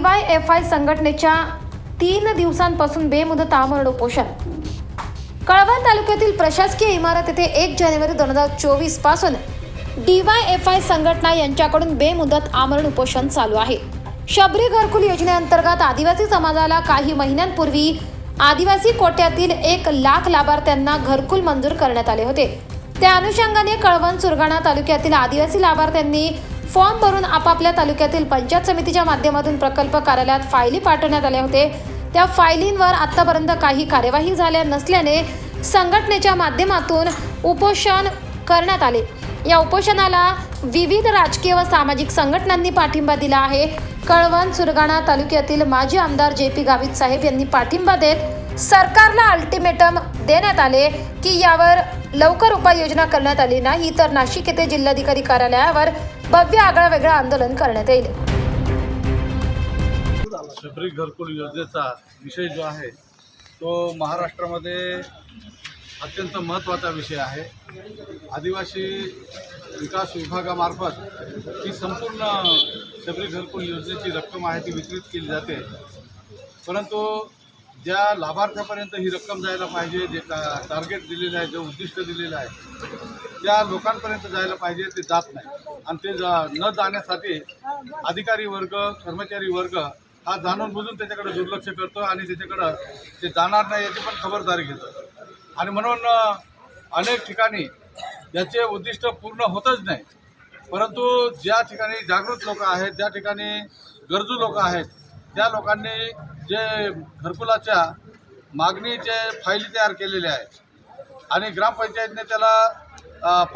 DYFI संघटनेच्या 3 दिवसांपासून बेमुदत आमरण उपोषण। कळवण तालुक्यातील प्रशासकीय इमारत येथे 1 जानेवारी 2024 पासून DYFI संघटना यांच्याकडून बेमुदत आमरण उपोषण चालू आहे। शबरी घरकुल योजनेअंतर्गत आदिवासी समाजाला काही महिन्यांपूर्वी आदिवासी कोट्यातील 1 लाख लाभार्थ्यांना घरकुल मंजूर करण्यात आले होते। त्या अनुषंगाने कळवण सुरगाणा तालुक्यातील आदिवासी लाभार्थ्यांनी फॉर्म भरून आपापल्या तालुक्यातील पंचायत समितीच्या माध्यमातून प्रकल्प कार्यालयात फायली पाठवण्यात आल्या होते। त्या फायलींवर आतापर्यंत काही कार्यवाही झाल्या नसल्याने संघटनेच्या माध्यमातून उपोषण करण्यात आले। या उपोषणाला विविध राजकीय व सामाजिक संघटनांनी पाठिंबा दिला आहे। कळवण सुरगाणा तालुक्यातील माजी आमदार JP गावित साहेब यांनी पाठिंबा देत सरकारला अल्टिमेटम देण्यात आले की यावर लवकर उपाययोजना करण्यात आली नाही तर नाशिक येथे जिल्हाधिकारी कार्यालयावर भव्य आगळावेगळा आंदोलन करण्यात येईल। शबरी घरकुल योजनेचा विषय जो आहे तो महाराष्ट्रामध्ये अत्यंत महत्त्वाचा विषय आहे। आदिवासी विकास विभागामार्फत ही संपूर्ण शबरी घरकुल योजनेची रक्कम आहे ती वितरित केली जाते, परंतु ज्या लाभार्थ्यापर्यंत ही रक्कम जायला पाहिजे, जे टार्गेट दिलेलं आहे, जे उद्दिष्ट दिलेलं आहे त्या लोकांपर्यंत जायला पाहिजे ते जात नाही। आणि ते न जाण्यासाठी अधिकारी वर्ग, कर्मचारी वर्ग हा जाणून बुजून त्याच्याकडे दुर्लक्ष करतो आणि त्याच्याकडं ते जाणार नाही याची पण खबरदारी घेतो। आणि म्हणून अनेक ठिकाणी याचे उद्दिष्ट पूर्ण होतच नाही, परंतु ज्या ठिकाणी जागृत लोक आहेत, ज्या ठिकाणी गरजू लोक आहेत, त्या लोकांनी जे घरकुलाच्या मागणीचे फायली तयार केलेले आहेत आणि ग्रामपंचायतने त्याला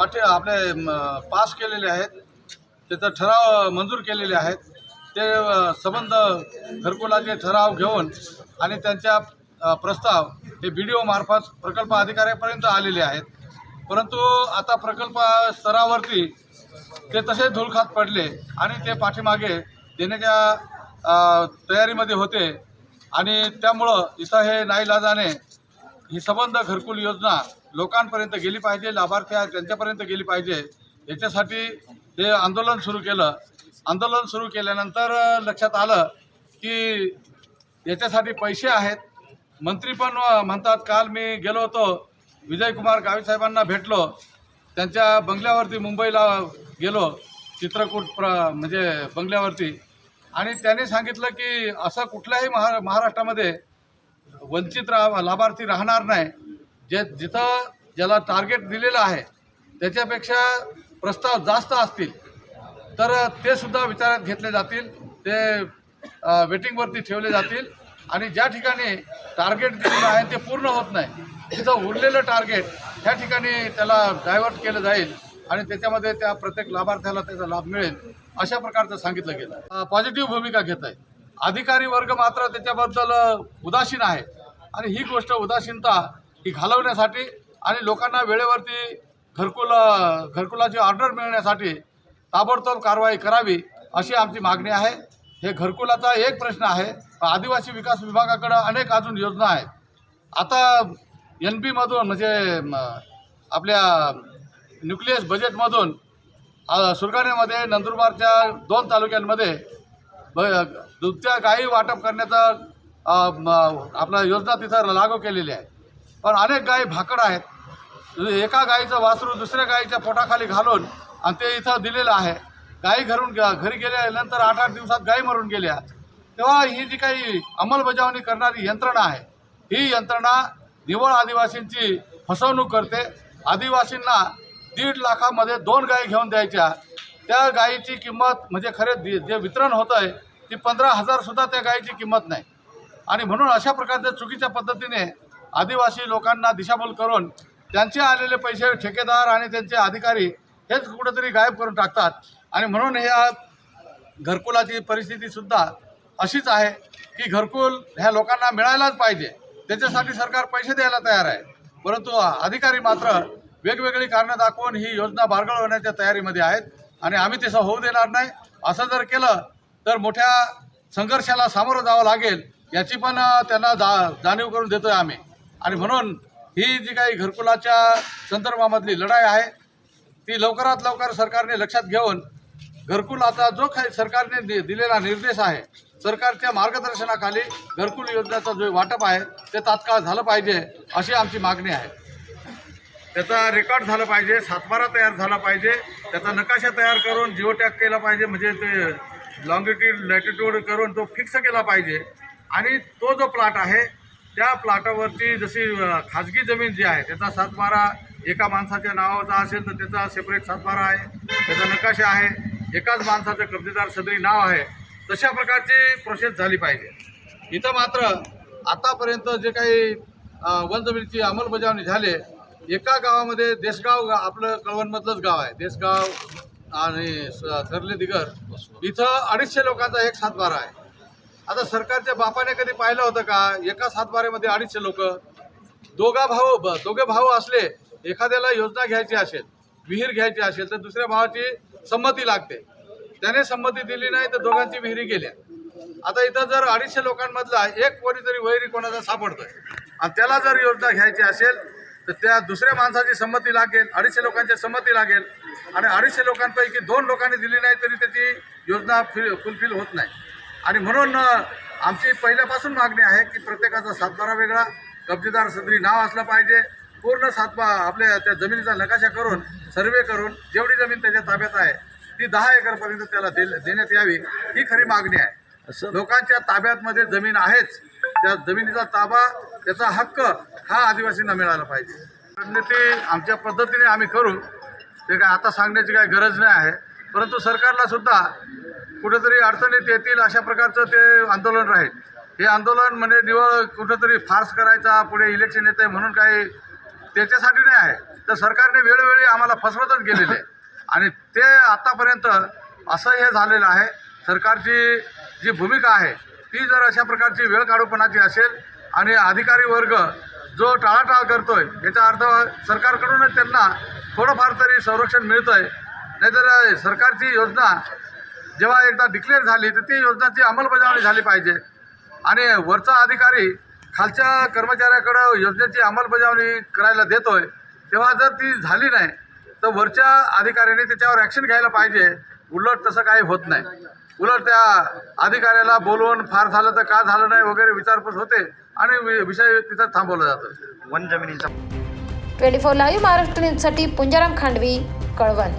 पास केलेले आहेत, त्याचा ठराव मंजूर केलेले आहेत। ते संबंध घरकुलाचे ठराव घेऊन आणि त्यांच्या प्रस्ताव हे BDO मार्फत प्रकल्प अधिकाऱ्यापर्यंत आलेले आहेत, परंतु आता प्रकल्प स्तरावरती ते तसे धूळखात पडले आणि ते पाठीमागे देण्याच्या तयारीमध्ये होते। आणि त्यामुळं इथं हे नाईलाजाने ही संबंध घरकुल योजना लोकांपर्यंत गेली पाहिजे, लाभार्थी त्यांच्यापर्यंत गेली पाहिजे याच्यासाठी हे आंदोलन सुरू केलं। आंदोलन सुरू केल्यानंतर लक्षात आलं की याच्यासाठी पैसे आहेत। मंत्री पण म्हणतात, काल मी गेलो होतो विजयकुमार गावित साहेबांना भेटलो, त्यांच्या बंगल्यावरती मुंबईला गेलो, चित्रकूट म्हणजे बंगल्यावरती, आणि त्याने सांगितलं की असं कुठल्याही महाराष्ट्रामध्ये वंचित लाभार्थी राहणार नाही। जिथं ज्याला टार्गेट दिलेलं आहे त्याच्यापेक्षा प्रस्ताव जास्त असतील तर ते सुद्धा विचारात घेतले जातील, ते वेटिंगवरती ठेवले जातील। आणि ज्या ठिकाणी टार्गेट दिलेलं आहे ते पूर्ण होत नाही तिथं उरलेलं टार्गेट त्या ठिकाणी त्याला डायव्हर्ट केलं जाईल आणि त्याच्यामध्ये त्या प्रत्येक लाभार्थ्याला त्याचा लाभ मिळेल अशा प्रकारचं सांगितलं गेलं। पॉझिटिव्ह भूमिका घेत आहे। अधिकारी वर्ग मात्र त्याच्याबद्दल उदासीन आहे आणि ही गोष्ट उदासीनता ही घालवण्यासाठी आणि लोकांना वेळेवरती घरकुलाची ऑर्डर मिळण्यासाठी ताबडतोब कारवाई करावी अशी आमची मागणी आहे। हे घरकुलाचा एक प्रश्न आहे, आदिवासी विकास विभागाकडे अनेक अजून योजना आहेत। आता NP मधून म्हणजे आपल्या न्यूक्लियस बजेटमधून सुरगाण्यामध्ये नंदुरबारच्या 2 तालुक्यांमध्ये दुभत्या गायी वाटप करण्याचा आपला योजना तिथं लागू केलेली आहे, पण अनेक गायी भाकड आहेत। एका गायीचं वासरू दुसऱ्या गायीच्या पोटाखाली घालून आणि ते इथं दिलेलं आहे। गायी घरी गेल्यानंतर 8-8 दिवसात गायी मरून गेल्या। तेव्हा ही जी काही अंमलबजावणी करणारी यंत्रणा आहे ही यंत्रणा निव्वळ आदिवासींची फसवणूक करते। आदिवासींना 1.5 लाखामध्ये 2 गायी घेऊन द्यायच्या, त्या गायीची किंमत म्हणजे खरे जे वितरण होतं आहे ती 15,000 सुद्धा त्या गायीची किंमत नाही। आणि म्हणून अशा प्रकारच्या चुकीच्या पद्धतीने आदिवासी लोकांना दिशाभूल करून त्यांचे आलेले पैसे ठेकेदार आणि त्यांचे अधिकारी हेच कुठेतरी गायब करून टाकतात। आणि म्हणून ह्या घरकुलाची परिस्थितीसुद्धा अशीच आहे की घरकुल ह्या लोकांना मिळायलाच पाहिजे, त्याच्यासाठी सरकार पैसे द्यायला तयार आहे, परंतु अधिकारी मात्र वेगवेगळी कारणं दाखवून ही योजना बारगळवण्याच्या तयारीमध्ये आहेत आणि आम्ही तसं होऊ देणार नाही। असं जर केलं तर मोठ्या संघर्षाला सामोरं जावं लागेल याची पण त्यांना जाणीव करून देतोय आम्ही। आणि म्हणून ही जी काही घरकुलाच्या संदर्भामधली लढाई आहे ती लवकरात लवकर सरकारने लक्षात घेऊन घरकुल आता जो काही सरकारने दिलेला निर्देश आहे, सरकारच्या मार्गदर्शनाखाली घरकुल योजनेचा जो वाटप आहे ते तात्काळ झालं पाहिजे अशी आमची मागणी आहे. त्याचा रेकॉर्ड झालं पाहिजे, सातबारा तयार झाला पाहिजे, त्याचा नकाशा तयार करून जिओ टॅग केला पाहिजे, म्हणजे ते लॉंगिट्यूड लॅटिट्यूड करून तो फिक्स केला पाहिजे. आणि तो जो प्लॉट आहे त्या प्लॉटावरची जशी खाजगी जमीन जी आहे त्याचा सातबारा एका माणसाच्या नावाचा असेल तर त्याचा सेपरेट सातबारा आहे, त्याचा नकाशा आहे, एकाच माणसाचं कब्जेदार सदरी नाव आहे, तशा प्रकारची प्रोसेस झाली पाहिजे. इथं मात्र आतापर्यंत जे काही वन जमिनीची अंमलबजावणी झाली, एका गावामध्ये देशगाव आपलं कळवणमधलंच गाव आहे, देशगाव आणि थरले दिगर, इथं 250 लोकांचा एक सातबारा आहे. आता सरकारच्या बापाने कधी पाहिलं होतं का एका सातबाऱ्यामध्ये 250 लोक? दोघे भाऊ असले, एखाद्याला योजना घ्यायची असेल, विहीर घ्यायची असेल तर दुसऱ्या भावाची संमती लागते. त्याने संमती दिली नाही तर दोघांची विहिरी गेल्या. आता इथं जर 250 लोकांमधला एक कोणीतरी वैरी कोणाचा सापडतोय आणि त्याला जर योजना घ्यायची असेल तर त्या दुसऱ्या माणसाची संमती लागेल, 250 लोकांची संमती लागेल आणि 250 लोकांपैकी 2 लोकांनी दिली नाही तरी त्याची योजना फुलफिल होत नाही. आणि म्हणून आमची पहिल्यापासून मागणी आहे की प्रत्येकाचा सातबारा वेगळा, कब्जेदार सदरी नाव असलं पाहिजे, पूर्ण आपल्या त्या जमिनीचा नकाशा करून सर्वे करून जेवढी जमीन त्याच्या ताब्यात आहे ती 10 एकरपर्यंत त्याला देण्यात यावी, ही खरी मागणी आहे. लोकांच्या ताब्यातमध्ये जमीन आहेच, त्या जमिनीचा ताबा, त्याचा हक्क हा आदिवासींना मिळाला पाहिजे. रणनीती आमच्या पद्धतीने आम्ही करू, ते काय आता सांगण्याची काही गरज नाही आहे. परंतु सरकारला सुद्धा कुठेतरी अडचणीत येतील अशा प्रकारचं ते आंदोलन राहील. हे आंदोलन म्हणजे निवळ कुठंतरी फार्स करायचा, पुढे इलेक्शन येते म्हणून काही त्याच्यासाठी नाही आहे. तर सरकारने वेळोवेळी आम्हाला फसवतच गेलेले आहे आणि ते आतापर्यंत असं हे झालेलं आहे. सरकारची जी भूमिका आहे ती जर अशा प्रकारची वेळ काढूपणाची असेल आणि अधिकारी वर्ग जो टाळाटाळ करतोय, याचा अर्थ सरकारकडूनच त्यांना थोडंफार तरी संरक्षण मिळतं आहे. नाहीतर सरकारची योजना जेव्हा एकदा डिक्लेअर झाली तर ती योजनाची अंमलबजावणी झाली पाहिजे आणि वरचा अधिकारी खालच्या कर्मचाऱ्याकडं योजनेची अंमलबजावणी करायला देतोय, तेव्हा जर ती झाली नाही तर वरच्या अधिकाऱ्याने त्याच्यावर ॲक्शन घ्यायला पाहिजे. उलट तसं काही होत नाही. उलट त्या अधिकाऱ्याला बोलवून फार झालं तर का झालं नाही वगैरे विचारपूस होते आणि विषय तिथं थांबवला जातो. वन जमिनीचा 24 लाईव्ह महाराष्ट्र न्यूजसाठी पुंजाराम खांडवी, कळवण.